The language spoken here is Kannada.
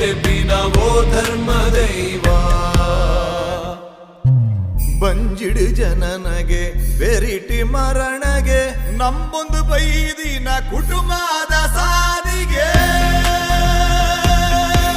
ನೆನಪಿನವೋ ಧರ್ಮ ದೈವ ಬಂಜಿಡು ಜನನಗೆ ಬೆರಿಟಿ ಮರಣಗೆ ನಮ್ಮೊಂದು ಬೈದಿನ ಕುಟುಂಬದ ಸಾರ